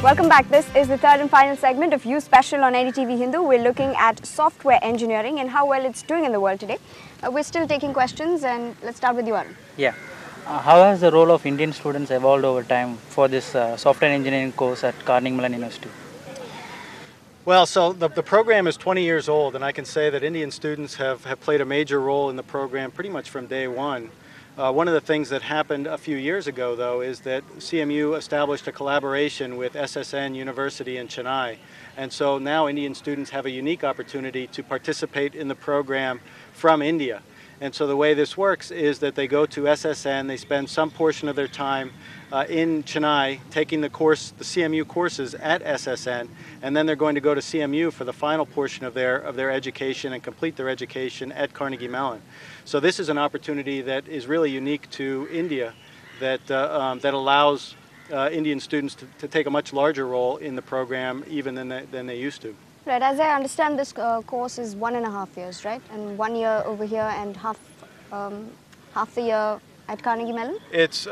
Welcome back. This is the third and final segment of You Special on NDTV Hindu. We're looking at software engineering and how well it's doing in the world today. We're still taking questions, and let's start with you, Arun. Yeah. How has the role of Indian students evolved over time for this software engineering course at Carnegie Mellon University? Well, so the program is 20 years old, and I can say that Indian students have played a major role in the program pretty much from day one. One of the things that happened a few years ago, though, is that CMU established a collaboration with SSN University in Chennai. And so now Indian students have a unique opportunity to participate in the program from India. And so the way this works is that they go to SSN, they spend some portion of their time in Chennai taking the CMU courses at SSN, and then they're going to go to CMU for the final portion of their education and complete their education at Carnegie Mellon. So this is an opportunity that is really unique to India that allows Indian students to take a much larger role in the program even than they used to. Right, as I understand, this course is 1.5 years, right? And 1 year over here and half the year at Carnegie Mellon? It's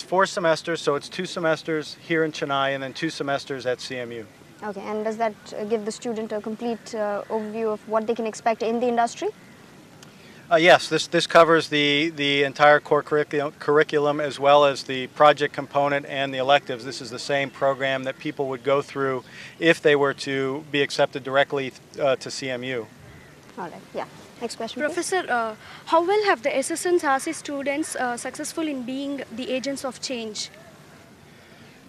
4 semesters, so it's 2 semesters here in Chennai and then 2 semesters at CMU. Okay, and does that give the student a complete overview of what they can expect in the industry? Yes, this covers the entire core curriculum as well as the project component and the electives. This is the same program that people would go through if they were to be accepted directly to CMU. All right, yeah. Next question, Professor, how well have the SSN SASE students successful in being the agents of change?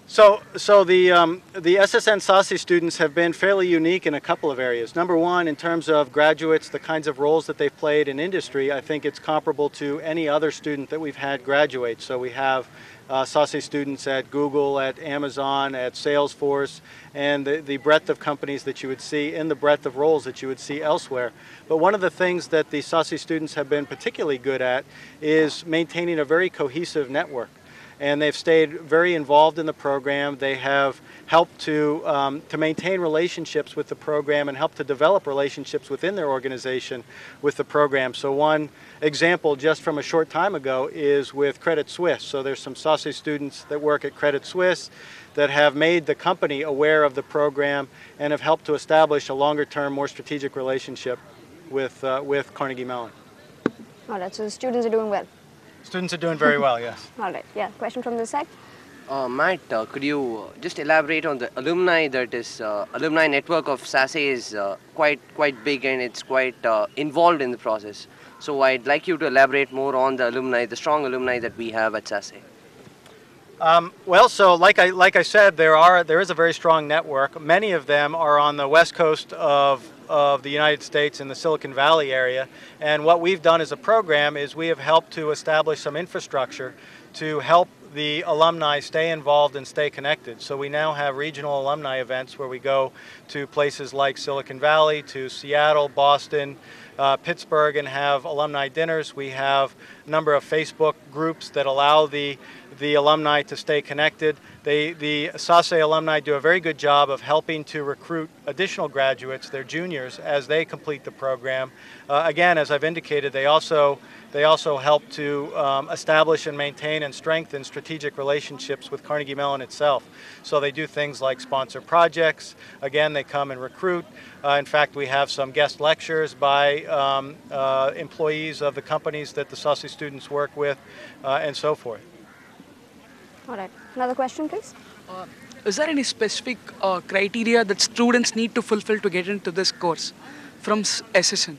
So the SSN SASE students have been fairly unique in a couple of areas. Number one, in terms of graduates, the kinds of roles that they've played in industry, I think it's comparable to any other student that we've had graduate. So we have SASE students at Google, at Amazon, at Salesforce, and the breadth of companies that you would see in the breadth of roles that you would see elsewhere. But one of the things that the SASE students have been particularly good at is maintaining a very cohesive network. And they've stayed very involved in the program. They have helped to maintain relationships with the program and help to develop relationships within their organization with the program. So one example just from a short time ago is with Credit Suisse. So there's some SASE students that work at Credit Suisse that have made the company aware of the program and have helped to establish a longer-term, more strategic relationship with Carnegie Mellon. All right, so the students are doing well. Students are doing very well, yes. All right, yeah. Question from this side? Matt, could you just elaborate on the alumni alumni network of SASE is quite big and it's quite involved in the process. So I'd like you to elaborate more on the alumni, the strong alumni that we have at SASE. Well, so like I said, there is a very strong network. Many of them are on the west coast of the United States in the Silicon Valley area, and what we've done as a program is we have helped to establish some infrastructure to help the alumni stay involved and stay connected. So we now have regional alumni events where we go to places like Silicon Valley, to Seattle, Boston, Pittsburgh, and have alumni dinners. We have a number of Facebook groups that allow the alumni to stay connected. The SASE alumni do a very good job of helping to recruit additional graduates, their juniors, as they complete the program. Again, as I've indicated, they also help to establish and maintain and strengthen strategic relationships with Carnegie Mellon itself. So they do things like sponsor projects. Again, they come and recruit. In fact, we have some guest lectures by employees of the companies that the SASE students work with, and so forth. All right. Another question, please. Is there any specific criteria that students need to fulfill to get into this course from SSN?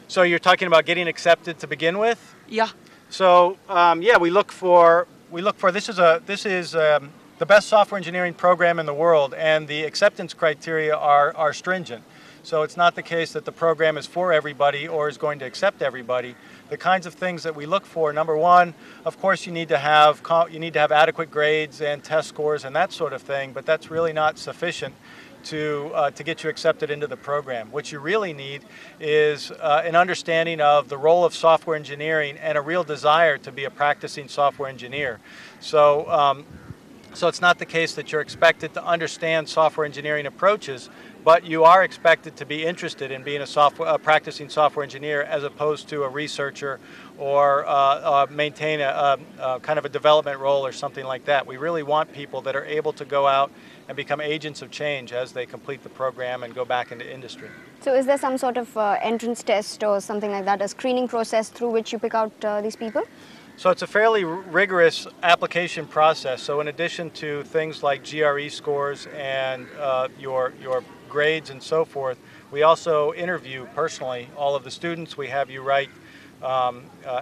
So you're talking about getting accepted to begin with? Yeah. So yeah, we look for this is the best software engineering program in the world, and the acceptance criteria are stringent. So it's not the case that the program is for everybody or is going to accept everybody. The kinds of things that we look for: number one, of course, you need to have adequate grades and test scores and that sort of thing, but that's really not sufficient to get you accepted into the program. What you really need is an understanding of the role of software engineering and a real desire to be a practicing software engineer. So it's not the case that you're expected to understand software engineering approaches, but you are expected to be interested in being a practicing software engineer as opposed to a researcher or maintain a kind of a development role or something like that. We really want people that are able to go out and become agents of change as they complete the program and go back into industry. So is there some sort of entrance test or something like that, a screening process through which you pick out these people? So it's a fairly rigorous application process. So in addition to things like GRE scores and your grades and so forth, we also interview personally all of the students. We have you write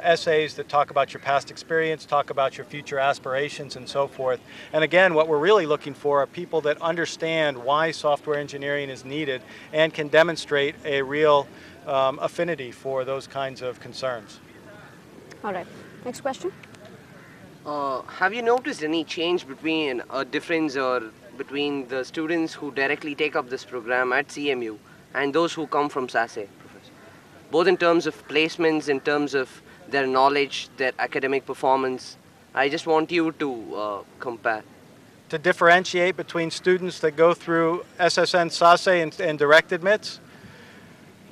essays that talk about your past experience, talk about your future aspirations and so forth. And again, what we're really looking for are people that understand why software engineering is needed and can demonstrate a real affinity for those kinds of concerns. All right. Next question. Have you noticed any change between a difference or between the students who directly take up this program at CMU and those who come from SASE, Professor? Both in terms of placements, in terms of their knowledge, their academic performance. I just want you to compare. To differentiate between students that go through SSN, SASE, and direct admits.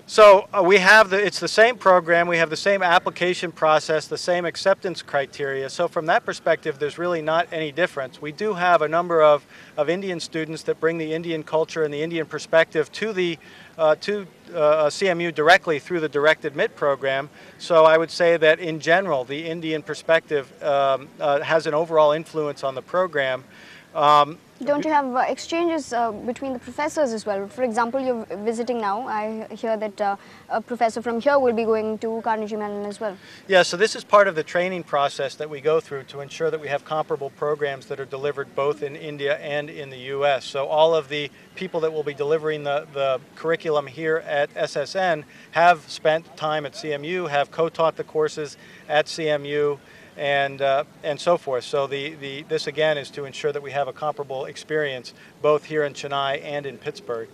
So we have it's the same program, we have the same application process, the same acceptance criteria. So from that perspective, there's really not any difference. We do have a number of Indian students that bring the Indian culture and the Indian perspective to the CMU directly through the direct admit program. So I would say that in general, the Indian perspective has an overall influence on the program. Don't you have exchanges between the professors as well? For example, you're visiting now. I hear that a professor from here will be going to Carnegie Mellon as well. Yeah, so this is part of the training process that we go through to ensure that we have comparable programs that are delivered both in India and in the US. So all of the people that will be delivering the curriculum here at SSN have spent time at CMU, have co-taught the courses at CMU, and so forth. So this again is to ensure that we have a comparable experience both here in Chennai and in Pittsburgh.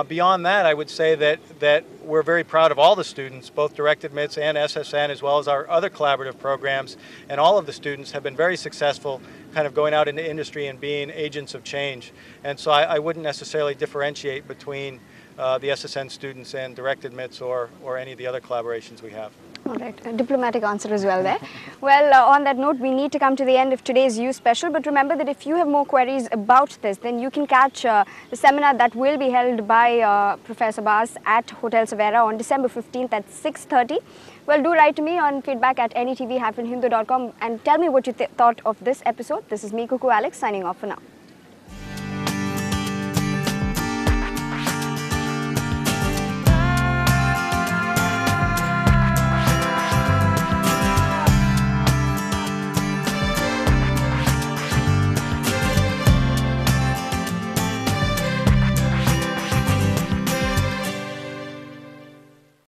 Beyond that, I would say that we're very proud of all the students, both direct admits and SSN, as well as our other collaborative programs, and all of the students have been very successful kind of going out into industry and being agents of change. And so I wouldn't necessarily differentiate between the SSN students and direct admits or any of the other collaborations we have. All right, a diplomatic answer as well there. Well, on that note, we need to come to the end of today's You Special, but remember that if you have more queries about this, then you can catch the seminar that will be held by Professor Bass at Hotel Savera on December 15th at 6:30. Well, do write to me on feedback@ndtv-hindu.com and tell me what you thought of this episode. This is me, Cuckoo Alex, signing off for now.